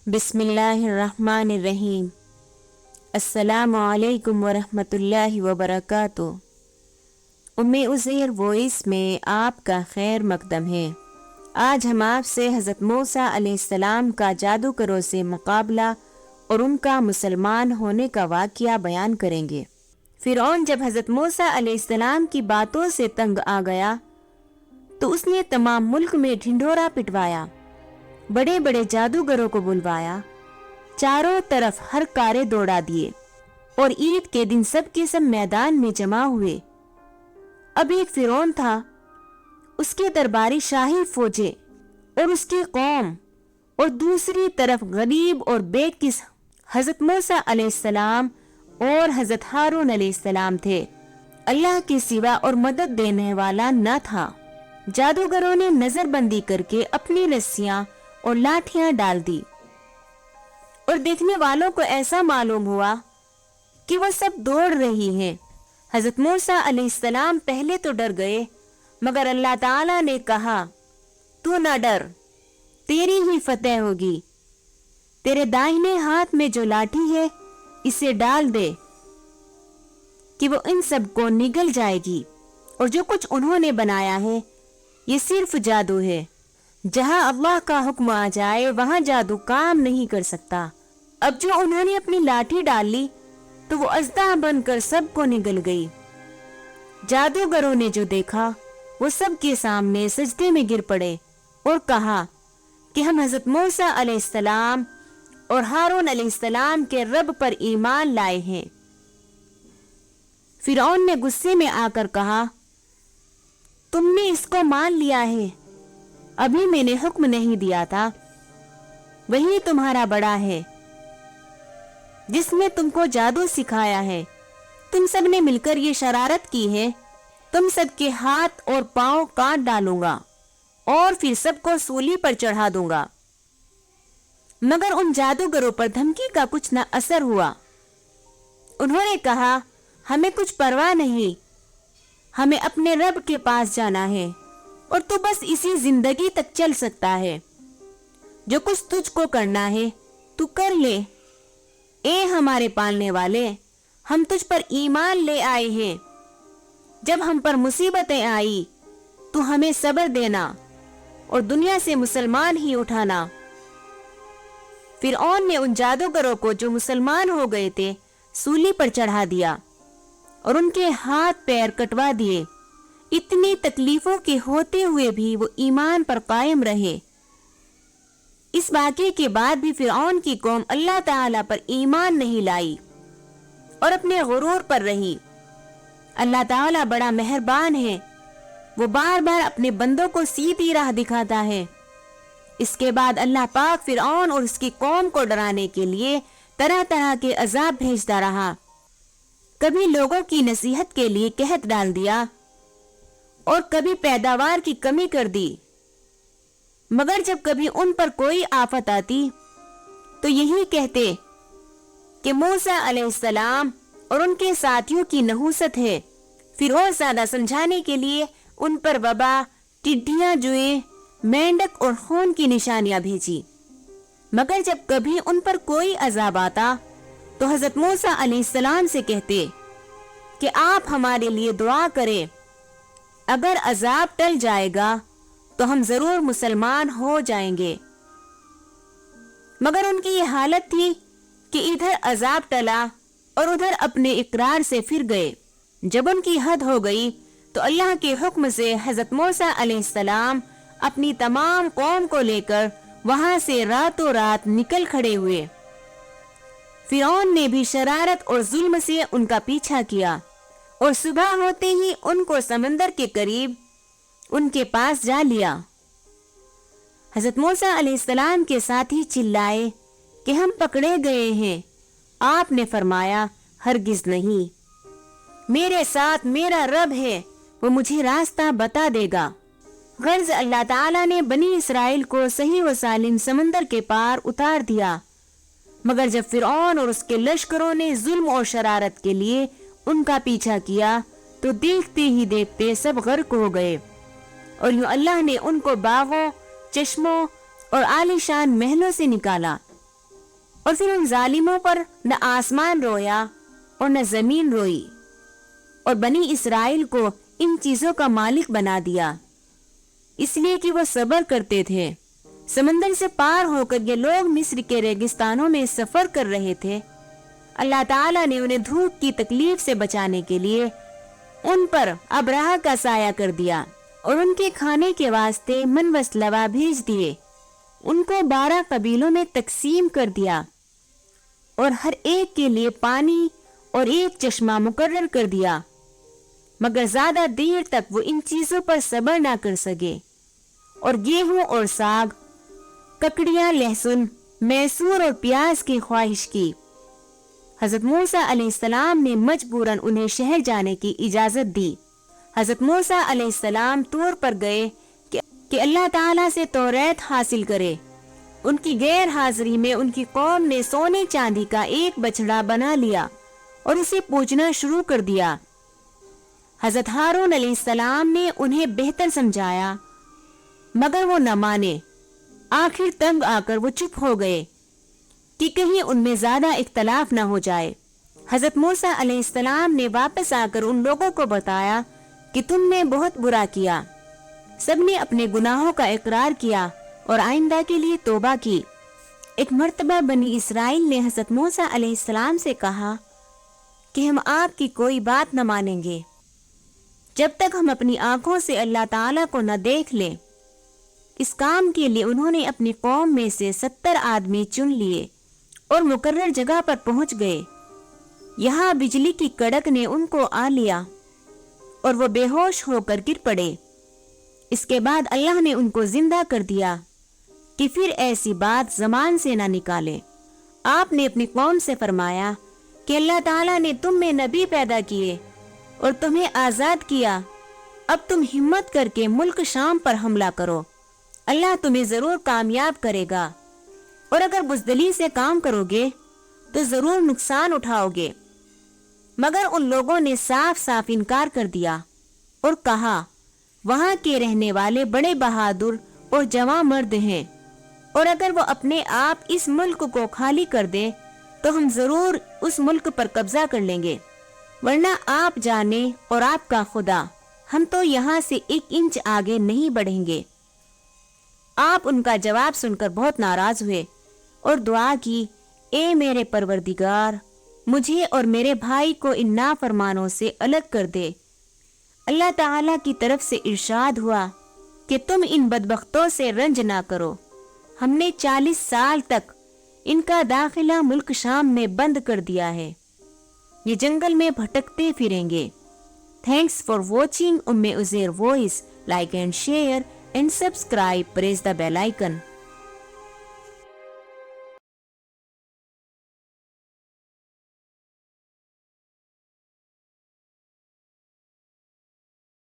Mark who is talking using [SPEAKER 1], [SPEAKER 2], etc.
[SPEAKER 1] بسم اللہ الرحمن الرحیم۔ السلام علیکم ورحمۃ اللہ وبرکاتہ۔ عزیر وائس میں آپ کا خیر مقدم ہے۔ آج ہم آپ سے حضرت موسیٰ علیہ السلام کا جادوگروں سے مقابلہ اور ان کا مسلمان ہونے کا واقعہ بیان کریں گے۔ فرعون جب حضرت موسیٰ علیہ السلام کی باتوں سے تنگ آ گیا تو اس نے تمام ملک میں ڈھنڈورا پٹوایا، بڑے بڑے جادوگروں کو بلوایا، چاروں طرف ہر کارے دوڑا دیے اور عید کے دن سب کے سب میدان میں جمع ہوئے۔ اب ایک فرعون تھا، اس کے درباری شاہی فوجیں اور اس کی قوم، اور دوسری طرف غریب اور بے کس حضرت موسیٰ علیہ السلام اور حضرت ہارون علیہ السلام تھے۔ اللہ کے سوا اور مدد دینے والا نہ تھا۔ جادوگروں نے نظر بندی کر کے اپنی رسیاں اور لاٹھیاں ڈال دی، اور دیکھنے والوں کو ایسا معلوم ہوا کہ وہ سب دوڑ رہی ہیں۔ حضرت موسیٰ علیہ السلام پہلے تو ڈر گئے، مگر اللہ تعالیٰ نے کہا، تو نہ ڈر، تیری ہی فتح ہوگی۔ تیرے دائنے ہاتھ میں جو لاٹھی ہے اسے ڈال دے کہ وہ ان سب کو نگل جائے گی، اور جو کچھ انہوں نے بنایا ہے یہ صرف جادو ہے۔ جہاں اللہ کا حکم آ جائے وہاں جادو کام نہیں کر سکتا۔ اب جو انہوں نے اپنی لاٹھی ڈال لی تو وہ اژدہا بن کر سب کو نگل گئی۔ جادوگروں نے جو دیکھا وہ سب کے سامنے سجدے میں گر پڑے اور کہا کہ ہم حضرت موسیٰ علیہ السلام اور ہارون علیہ السلام کے رب پر ایمان لائے ہیں۔ فرعون نے غصے میں آ کر کہا، تم نے اس کو مان لیا ہے، ابھی میں نے حکم نہیں دیا تھا، وہی تمہارا بڑا ہے جس نے تم کو جادو سکھایا ہے۔ تم سب نے مل کر یہ شرارت کی ہے، تم سب کے ہاتھ اور پاؤں کاٹ ڈالوں گا اور پھر سب کو سولی پر چڑھا دوں گا۔ مگر ان جادوگروں پر دھمکی کا کچھ نہ اثر ہوا۔ انہوں نے کہا، ہمیں کچھ پرواہ نہیں، ہمیں اپنے رب کے پاس جانا ہے، اور تو بس اسی زندگی تک چل سکتا ہے۔ جو کچھ تجھ کو کرنا ہے تو کر لے۔ اے ہمارے پالنے والے، ہم تجھ پر ایمان لے آئے ہیں، جب ہم پر مصیبتیں آئی تو ہمیں صبر دینا اور دنیا سے مسلمان ہی اٹھانا۔ فرعون نے ان جادوگروں کو جو مسلمان ہو گئے تھے سولی پر چڑھا دیا اور ان کے ہاتھ پیر کٹوا دیے۔ اتنی تکلیفوں کے ہوتے ہوئے بھی وہ ایمان پر قائم رہے۔ اس واقعے کے بعد بھی فرعون کی قوم اللہ تعالیٰ پر ایمان نہیں لائی اور اپنے غرور پر رہی۔ اللہ تعالیٰ بڑا مہربان ہے، وہ بار بار اپنے بندوں کو سیدھی راہ دکھاتا ہے۔ اس کے بعد اللہ پاک فرعون اور اس کی قوم کو ڈرانے کے لیے طرح طرح کے عذاب بھیجتا رہا۔ کبھی لوگوں کی نصیحت کے لیے قحط ڈال دیا اور کبھی پیداوار کی کمی کر دی، مگر جب کبھی ان پر کوئی آفت آتی تو یہی کہتے کہ موسیٰ علیہ السلام اور ان کے ساتھیوں کی نحوست ہے۔ پھر اور زیادہ سمجھانے کے لیے ان پر وبا، ٹڈیاں، جوئیں، مینڈک اور خون کی نشانیاں بھیجی۔ مگر جب کبھی ان پر کوئی عذاب آتا تو حضرت موسیٰ علیہ السلام سے کہتے کہ آپ ہمارے لیے دعا کریں، اگر عذاب ٹل جائے گا تو ہم ضرور مسلمان ہو جائیں گے۔ مگر ان کی یہ حالت تھی کہ ادھر عذاب ٹلا اور ادھر اپنے اقرار سے پھر گئے۔ جب ان کی حد ہو گئی تو اللہ کے حکم سے حضرت موسیٰ علیہ السلام اپنی تمام قوم کو لے کر وہاں سے راتوں رات نکل کھڑے ہوئے۔ فرعون نے بھی شرارت اور ظلم سے ان کا پیچھا کیا، اور صبح ہوتے ہی ان کو سمندر کے قریب ان کے پاس جا لیا۔ حضرت موسیٰ علیہ السلام کے ساتھی چلائے کہ ہم پکڑے گئے ہیں۔ آپ نے فرمایا، ہرگز نہیں، میرے ساتھ میرا رب ہے، وہ مجھے راستہ بتا دے گا۔ غرض اللہ تعالیٰ نے بنی اسرائیل کو صحیح و سالم سمندر کے پار اتار دیا، مگر جب فرعون اور اس کے لشکروں نے ظلم اور شرارت کے لیے ان کا پیچھا کیا تو دیکھتے ہی دیکھتے سب غرق ہو گئے، اور یوں اللہ نے ان کو باغوں، چشموں اور عالیشان محلوں سے نکالا۔ اور پھر ان ظالموں پر نہ آسمان رویا اور نہ زمین روئی، اور بنی اسرائیل کو ان چیزوں کا مالک بنا دیا، اس لیے کہ وہ صبر کرتے تھے۔ سمندر سے پار ہو کر یہ لوگ مصر کے ریگستانوں میں سفر کر رہے تھے۔ اللہ تعالیٰ نے انہیں دھوپ کی تکلیف سے بچانے کے لیے ان پر ابرہہ کا سایہ کر دیا، اور ان کے کھانے کے واسطے من و سلوا بھیج دیے۔ ان کو 12 قبیلوں میں تقسیم کر دیا، اور ہر ایک کے لیے پانی اور ایک چشمہ مقرر کر دیا، مگر زیادہ دیر تک وہ ان چیزوں پر صبر نہ کر سکے، اور گیہوں اور ساگ، ککڑیاں، لہسن، میسور اور پیاز کی خواہش کی۔ حضرت موسیٰ علیہ السلام نے مجبوراً انہیں شہر جانے کی اجازت دی۔ حضرت موسیٰ علیہ السلام طور پر گئے کہ اللہ تعالیٰ سے توریت حاصل کرے۔ ان کی غیر حاضری میں ان کی قوم نے سونے چاندی کا ایک بچڑا بنا لیا اور اسے پوجنا شروع کر دیا۔ حضرت ہارون علیہ السلام نے انہیں بہتر سمجھایا، مگر وہ نہ مانے۔ آخر تنگ آ کر وہ چپ ہو گئے کہ کہیں ان میں زیادہ اختلاف نہ ہو جائے۔ حضرت موسیٰ علیہ السلام نے واپس آ کر ان لوگوں کو بتایا کہ تم نے بہت برا کیا۔ سب نے اپنے گناہوں کا اقرار کیا اور آئندہ کے لیے توبہ کی۔ ایک مرتبہ بنی اسرائیل نے حضرت موسیٰ علیہ السلام سے کہا کہ ہم آپ کی کوئی بات نہ مانیں گے جب تک ہم اپنی آنکھوں سے اللہ تعالیٰ کو نہ دیکھ لیں۔ اس کام کے لیے انہوں نے اپنی قوم میں سے 70 آدمی چن لیے اور مقرر جگہ پر پہنچ گئے۔ یہاں بجلی کی کڑک نے ان کو آ لیا اور وہ بے ہوش ہو کر گر پڑے۔ اس کے بعد اللہ نے ان کو زندہ کر دیا کہ پھر ایسی بات زبان سے نہ نکالے۔ آپ نے اپنی قوم سے فرمایا کہ اللہ تعالیٰ نے تم میں نبی پیدا کیے اور تمہیں آزاد کیا، اب تم ہمت کر کے ملک شام پر حملہ کرو، اللہ تمہیں ضرور کامیاب کرے گا، اور اگر بزدلی سے کام کرو گے تو ضرور نقصان اٹھاؤ گے۔ مگر ان لوگوں نے صاف صاف انکار کر دیا اور کہا وہاں کے رہنے والے بڑے بہادر اور جواں مرد ہیں، اور اگر وہ اپنے آپ اس ملک کو خالی کر دیں تو ہم ضرور اس ملک پر قبضہ کر لیں گے، ورنہ آپ جانے اور آپ کا خدا، ہم تو یہاں سے 1 انچ آگے نہیں بڑھیں گے۔ آپ ان کا جواب سن کر بہت ناراض ہوئے اور دعا کی، اے میرے پروردگار، مجھے اور میرے بھائی کو ان نافرمانوں سے الگ کر دے۔ اللہ تعالیٰ کی طرف سے ارشاد ہوا کہ تم ان بدبختوں سے رنج نہ کرو، ہم نے 40 سال تک ان کا داخلہ ملک شام میں بند کر دیا ہے، یہ جنگل میں بھٹکتے پھریں گے۔ Thanks for watching Uzair voice, like and share and subscribe, press the bell icon.